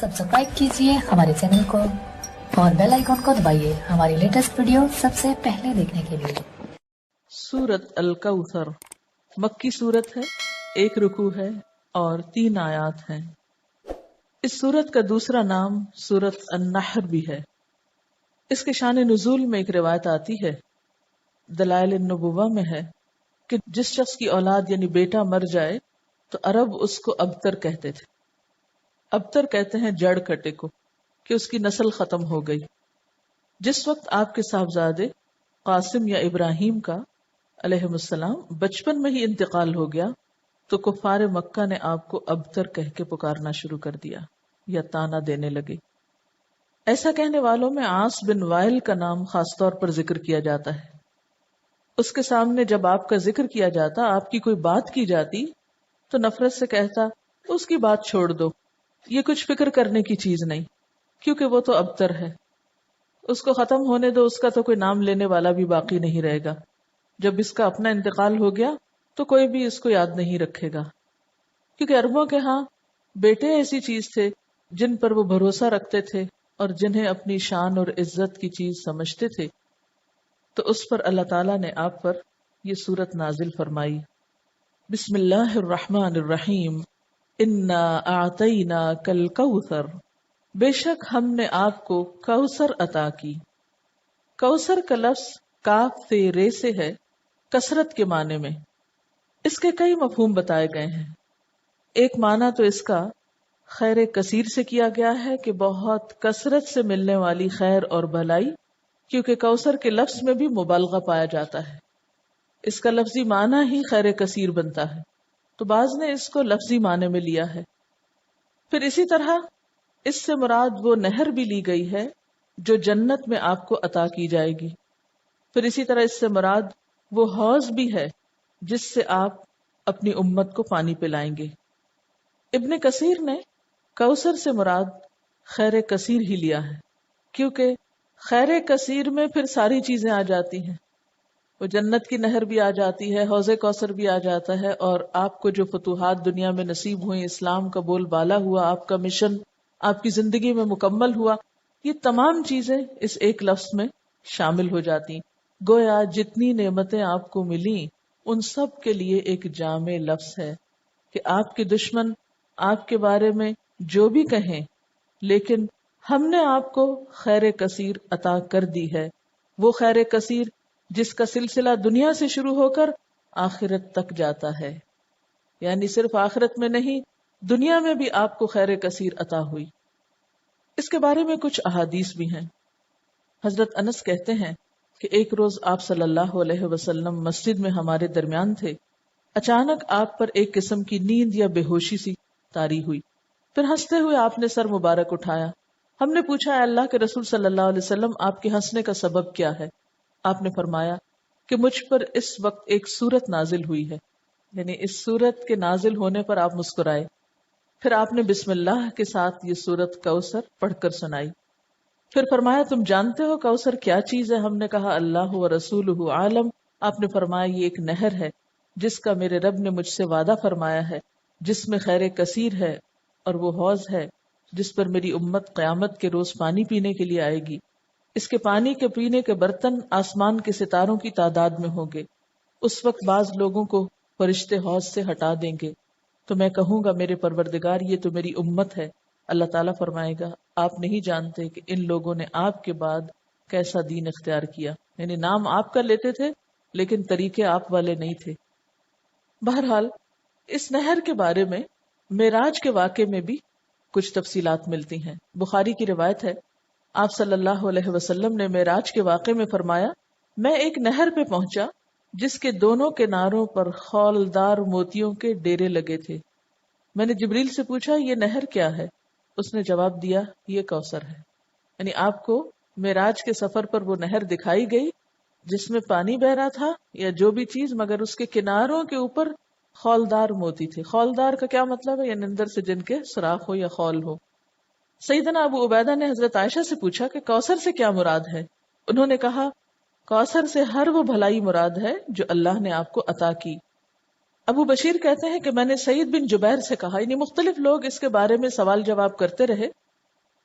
Subscribe कीजिए हमारे channel को और बेल आइकॉन को दबाइए हमारी लेटेस्ट वीडियो सबसे पहले देखने के लिए। सूरत अल कौसर मक्की सूरत है, 1 रुकू है और 3 आयात हैं। इस सूरत का दूसरा नाम सूरत अन-नहर भी है। इसके शान नुज़ूल में एक रिवायत आती है, दलाइल नबुवा में है कि जिस शख्स की औलाद यानी बेटा मर जाए तो अरब उसको अबतर कहते थे। अबतर कहते हैं जड़ कटे को, कि उसकी नस्ल खत्म हो गई। जिस वक्त आपके साहबजादे कासिम या इब्राहिम का अलैहिमुस्सलाम बचपन में ही इंतकाल हो गया तो कुफार मक्का ने आपको अबतर कह के पुकारना शुरू कर दिया या ताना देने लगे। ऐसा कहने वालों में आस बिन वाइल का नाम खास तौर पर जिक्र किया जाता है। उसके सामने जब आपका जिक्र किया जाता, आपकी कोई बात की जाती तो नफरत से कहता, उसकी बात छोड़ दो, ये कुछ फिक्र करने की चीज नहीं, क्योंकि वो तो अबतर है, उसको खत्म होने दो, उसका तो कोई नाम लेने वाला भी बाकी नहीं रहेगा। जब इसका अपना इंतकाल हो गया तो कोई भी इसको याद नहीं रखेगा। क्योंकि अरबों के यहाँ बेटे ऐसी चीज थे जिन पर वो भरोसा रखते थे और जिन्हें अपनी शान और इज्जत की चीज समझते थे। तो उस पर अल्लाह ताला ने आप पर ये सूरत नाजिल फरमाई। बिस्मिल्लाहिर्रहमानिर्रहीम, इन्ना आतैना कल कौसर, बेशक हमने आपको कौसर अता की। कौसर का लफ्ज काफ से रे से है, कसरत के माने में। इसके कई मफहूम बताए गए हैं। एक माना तो इसका खैर कसीर से किया गया है कि बहुत कसरत से मिलने वाली खैर और भलाई, क्योंकि कौसर के लफ्ज में भी मुबालगा पाया जाता है। इसका लफ्जी माना ही खैर कसीर बनता है, तो बाज ने इसको लफ्जी माने में लिया है। फिर इसी तरह इससे मुराद वो नहर भी ली गई है जो जन्नत में आपको अता की जाएगी। फिर इसी तरह इससे मुराद वो हौज भी है जिससे आप अपनी उम्मत को पानी पिलाएंगे। इब्ने कसीर ने कौसर से मुराद खैर कसीर ही लिया है, क्योंकि खैर कसीर में फिर सारी चीजें आ जाती हैं। वो जन्नत की नहर भी आ जाती है, हौज़े कौसर भी आ जाता है, और आपको जो फतूहात दुनिया में नसीब हुए, इस्लाम का बोलबाला हुआ, आपका मिशन आपकी जिंदगी में मुकम्मल हुआ, ये तमाम चीजें इस एक लफ्ज में शामिल हो जाती। गोया जितनी नेमतें आपको मिली उन सब के लिए एक जामे लफ्ज है कि आपके दुश्मन आपके बारे में जो भी कहें, लेकिन हमने आपको खैर कसीर अता कर दी है। वो खैर कसीर जिसका सिलसिला दुनिया से शुरू होकर आखिरत तक जाता है, यानी सिर्फ आखिरत में नहीं, दुनिया में भी आपको खैर कसीर अता हुई। इसके बारे में कुछ अहादीस भी हैं। हजरत अनस कहते हैं कि एक रोज आप सल्लल्लाहु अलैहि वसल्लम मस्जिद में हमारे दरमियान थे। अचानक आप पर एक किस्म की नींद या बेहोशी सी तारी हुई। फिर हंसते हुए आपने सर मुबारक उठाया। हमने पूछा, अल्लाह के रसूल सल्लल्लाहु अलैहि वसल्लम, आपके हंसने का सबब क्या है? आपने फरमाया कि मुझ पर इस वक्त एक सूरत नाजिल हुई है, यानी इस सूरत के नाजिल होने पर आप मुस्कुराए। फिर आपने बिस्मिल्लाह के साथ ये सूरत कौसर पढ़कर सुनाई। फिर फरमाया, तुम जानते हो कौसर क्या चीज है? हमने कहा, अल्लाह व रसूलुहु आलम। आपने फरमाया, ये एक नहर है जिसका मेरे रब ने मुझसे वादा फरमाया है, जिसमें खैर कसीर है, और वो हौज है जिस पर मेरी उम्मत क़यामत के रोज पानी पीने के लिए आएगी। इसके पानी के पीने के बर्तन आसमान के सितारों की तादाद में होंगे। उस वक्त बाज लोगों को फरिश्ते हौज से हटा देंगे, तो मैं कहूंगा, मेरे परवरदिगार, ये तो मेरी उम्मत है। अल्लाह ताला फरमाएगा, आप नहीं जानते कि इन लोगों ने आपके बाद कैसा दीन इख्तियार किया, यानी नाम आपका लेते थे लेकिन तरीके आप वाले नहीं थे। बहरहाल इस नहर के बारे में मेराज के वाक़े में भी कुछ तफसीलात मिलती हैं। बुखारी की रिवायत है, आप सल्लल्लाहु अलैहि वसल्लम ने मेराज के वाक़े में फरमाया, मैं एक नहर पे पहुंचा जिसके दोनों किनारों पर खौलदार मोतियों के डेरे लगे थे। मैंने जिब्रील से पूछा, ये नहर क्या है? उसने जवाब दिया, ये कौसर है। यानी आपको मेराज के सफर पर वो नहर दिखाई गई जिसमें पानी बह रहा था या जो भी चीज, मगर उसके किनारों के ऊपर खौलदार मोती थे। खौलदार का क्या मतलब है? यानी अंदर से जिनके सुराख हो या खौल हो। सईदना अबू उबैदा ने हजरत आयशा से पूछा कि कौसर से क्या मुराद है? उन्होंने कहा, कौसर से हर वो भलाई मुराद है जो अल्लाह ने आपको अता की। अबू बशीर कहते हैं कि मैंने सईद बिन जुबैर से कहा, यानी मुख्तलिफ लोग इसके बारे में सवाल जवाब करते रहे,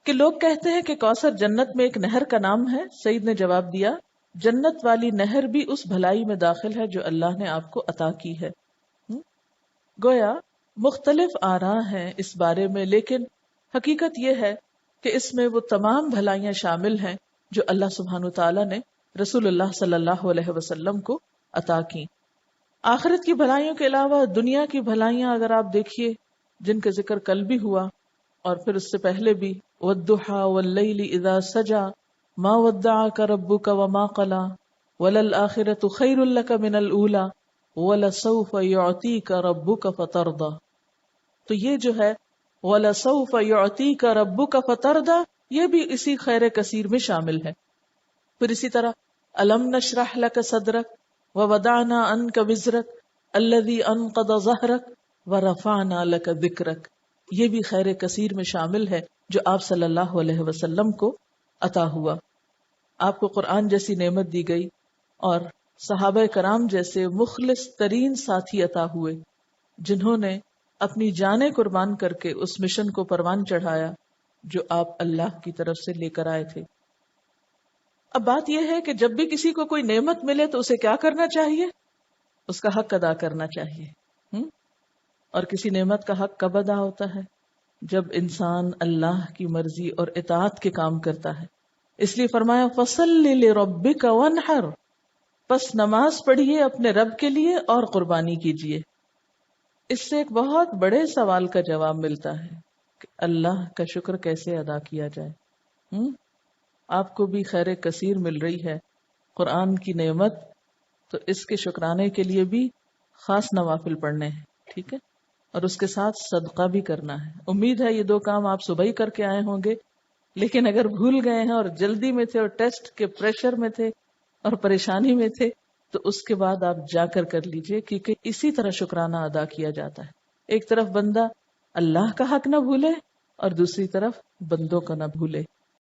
کہ لوگ کہتے ہیں کہ کوثر جنت میں ایک نہر کا نام ہے. سعید نے جواب دیا جنت والی نہر بھی اس بھلائی میں داخل ہے جو اللہ نے آپ کو عطا کی ہے. گویا مختلف آراء ہیں اس بارے میں، لیکن حقیقت یہ ہے کہ اس میں وہ تمام بھلائیاں شامل ہیں جو اللہ سبحانہ تعالیٰ نے رسول اللہ صلی اللہ علیہ وسلم کو عطا کی. آخرت کی بھلائیوں کے علاوہ دنیا کی بھلائیاں اگر آپ دیکھیے جن کا ذکر کل بھی ہوا اور پھر اس سے پہلے بھی، وَالضُّحَىٰ وَاللَّيْلِ إِذَا سَجَىٰ مَا وَدَّعَكَ رَبُّكَ وَمَا قَلَىٰ وَلَلْآخِرَةُ خَيْرٌ لَكَ مِنَ الْأُولَىٰ وَلَسَوْفَ يُعْطِيكَ رَبُّكَ فَتَرْضَىٰ. تو یہ جو ہے وَلَسَوْفَ يُعْطِيكَ رَبُّكَ فَتَرْضَىٰ یہ بھی اسی خیر کثیر میں شامل ہے. پھر اسی طرح أَلَمْ نَشْرَحْ لَكَ صَدْرَكَ وَوَضَعْنَا عَنْكَ وِزْرَكَ الَّذِي أَنقَضَ ظَهْرَكَ وَرَفَعْنَا لَكَ ذِكْرَكَ یہ بھی خیر کثیر میں شامل ہے جو آپ صلی اللہ علیہ وسلم کو عطا ہوا. آپ کو قرآن جیسی نعمت دی گئی اور صحابہ کرام جیسے مخلص ترین ساتھی عطا ہوئے جنہوں نے اپنی جانیں قربان کر کے اس مشن کو پروان چڑھایا جو آپ اللہ کی طرف سے لے کر آئے تھے. اب بات یہ ہے کہ جب بھی کسی کو کوئی نعمت ملے تو اسے کیا کرنا چاہیے؟ اس کا حق ادا کرنا چاہیے. اور کسی نعمت کا حق کب ادا ہوتا ہے؟ جب انسان اللہ کی مرضی اور اطاعت کے کام کرتا ہے. اس لیے فرمایا فَصَلِّ لِرَبِّكَ وَانْحَرْ پس نماز پڑھیے اپنے رب کے لیے اور قربانی کیجیے. اس سے ایک بہت بڑے سوال کا جواب ملتا ہے کہ اللہ کا شکر کیسے ادا کیا جائے. آپ کو بھی خیر کثیر مل رہی ہے قرآن کی نعمت، تو اس کے شکرانے کے لیے بھی خاص نوافل پڑھنے ہیں، ٹھیک ہے، اور اس کے ساتھ صدقہ بھی کرنا ہے. امید ہے یہ دو کام آپ صبح ہی کر کے آئے ہوں گے، لیکن اگر بھول گئے ہیں اور جلدی میں تھے اور ٹیسٹ کے پریشر میں تھے اور پریشانی میں تھے تو اس کے بعد آپ جا کر لیجئے، کیونکہ اسی طرح شکرانہ ادا کیا جاتا ہے. ایک طرف بندہ اللہ کا حق نہ بھولے اور دوسری طرف بندوں کا نہ بھولے.